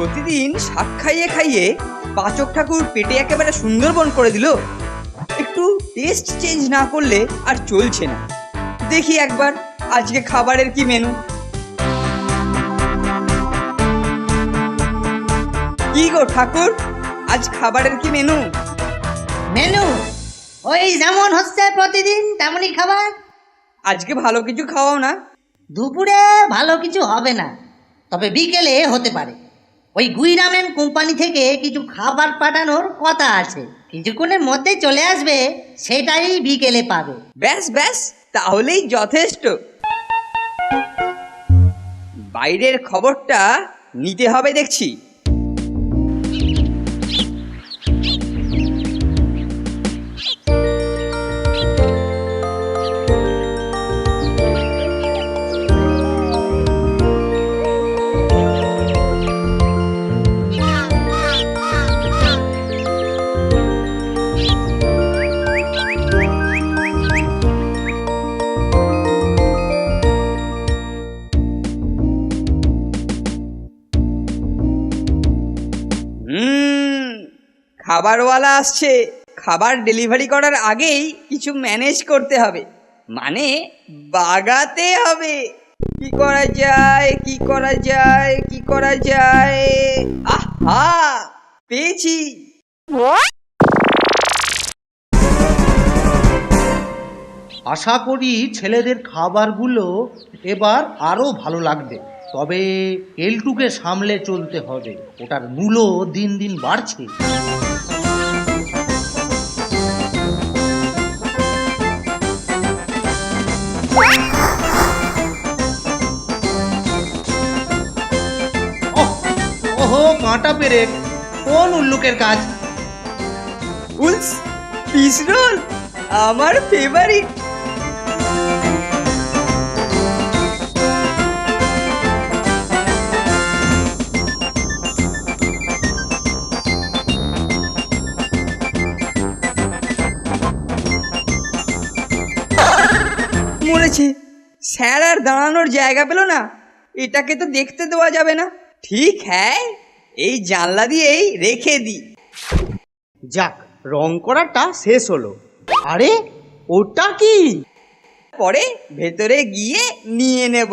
প্রতিদিন শাক খাইয়ে খাইয়ে পাচক ঠাকুর পেটে একেবারে সুন্দরবন করে দিল। একটু টেস্ট চেঞ্জ না করলে আর চলছে না। দেখি একবার আজকে খাবারের কি মেনু। কি গো ঠাকুর, আজ খাবারের কি মেনু? মেনু ওই যেমন হচ্ছে প্রতিদিন তেমনই খাবার। আজকে ভালো কিছু খাওয়াও না? দুপুরে ভালো কিছু হবে না, তবে বিকেলে হতে পারে। ওই গুইরামেন কোম্পানি থেকে কিছু খাবার পাঠানোর কথা আছে, কিছুক্ষণের মধ্যে চলে আসবে, সেটাই বিকেলে পাবে। ব্যাস ব্যাস, তাহলেই যথেষ্ট। বাইরের খবরটা নিতে হবে দেখছি। খাবারওয়ালা আসছে। খাবার ডেলিভারি করার আগেই কিছু ম্যানেজ করতে হবে, মানে বাগাতে হবে। কি করা যায়, কি করা যায়, কি করা যায়? আহা, পেয়েছি। আশা করি ছেলেদের খাবারগুলো এবার আরও ভালো লাগবে, তবে এলটুকে সামলে চলতে হবে, ওটার মূল্য দিন দিন বাড়ছে। ওহো, কাঁটা পেরেক, কোন উল্লুকের কাজ? উলস ফিশ রোল, আমার ফেভারিট। মরেছে, স্যার আর দাঁড়ানোর জায়গা পেল না। এটাকে তো দেখতে দেওয়া যাবে না। ঠিক হ্যাঁ, এই জানলা দিয়েই রেখে দিই। যাক, রং করাটা শেষ হলো। আরে ওটা কি? পরে ভেতরে গিয়ে নিয়ে নেব।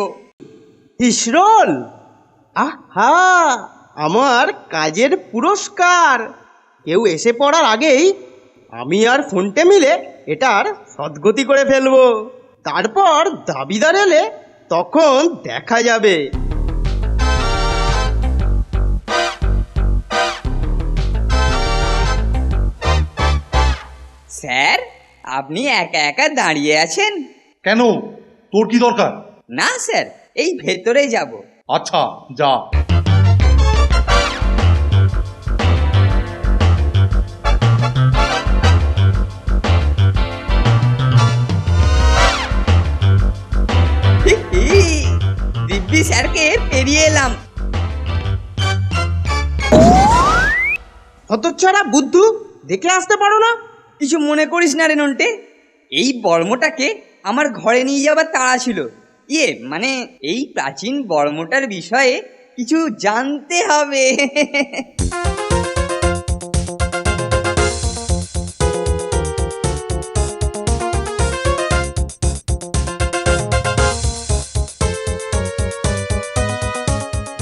ফিশ রোল, আহা, আমার কাজের পুরস্কার। কেউ এসে পড়ার আগেই আমি আর ফোনটে মিলে এটার সদ্গতি করে ফেলবো। তারপর দাবিদার এলে তখন দেখা যাবে। স্যার, আপনি একা একা দাঁড়িয়ে আছেন কেন, তোর কি দরকার? না স্যার, এই ভেতরে যাব। আচ্ছা, যা। দিব্যি স্যারকে পেরিয়ে এলাম। হতচ্ছাড়া বুদ্ধু, দেখে আসতে পারো না? কিছু মনে করিস না রে নন্টে, এই বর্মটাকে আমার ঘরে নিয়ে যাবার তাড়া ছিল। মানে এই প্রাচীন বর্মটার বিষয়ে কিছু জানতে হবে।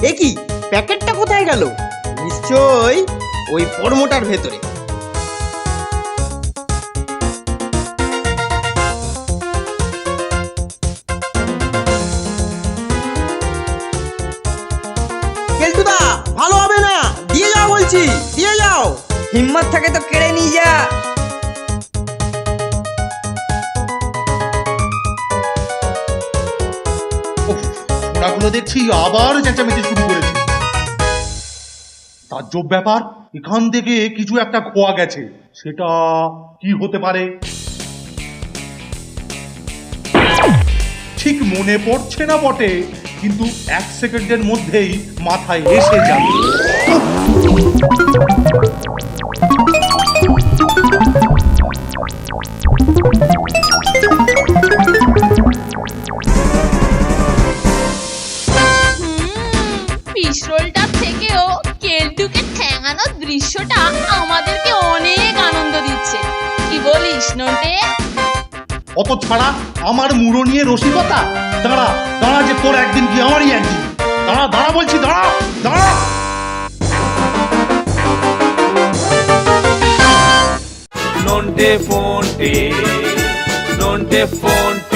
এ কি, প্যাকেটটা কোথায় গেল? নিশ্চয়ই ওই বর্মটার ভেতরে। কেলটুদা, ভালো হবে না, দিয়ে যাও বলছি, দিয়ে যাও। হিম্মত থাকে তো কেড়ে নিয়ে যা। ওরাগুলো দেখছি আবার চেঁচামেচি শুরু করেছে। তাজ্জব ব্যাপার, এখান থেকে কিছু একটা খোয়া গেছে, সেটা কি হতে পারে ঠিক মনে পড়ছে না বটে, কিন্তু 1 সেকেন্ডের মধ্যেই মাথায় এসে যাবে। ফিশ রোলটার থেকেও কেলটুকে ঠ্যাঙানোর দৃশ্যটা আমাদেরকে অনেক আনন্দ দিচ্ছে। কি বলিস নন্টে? অত ছাড়া আমার মুড়ো নিয়ে রসিকতা? দাঁড়া দাঁড়া, যে তোর একদিন কি আমারই একদিন। দাঁড়া দাঁড়া বলছি, দাঁড়া দাঁড়া। non te fonte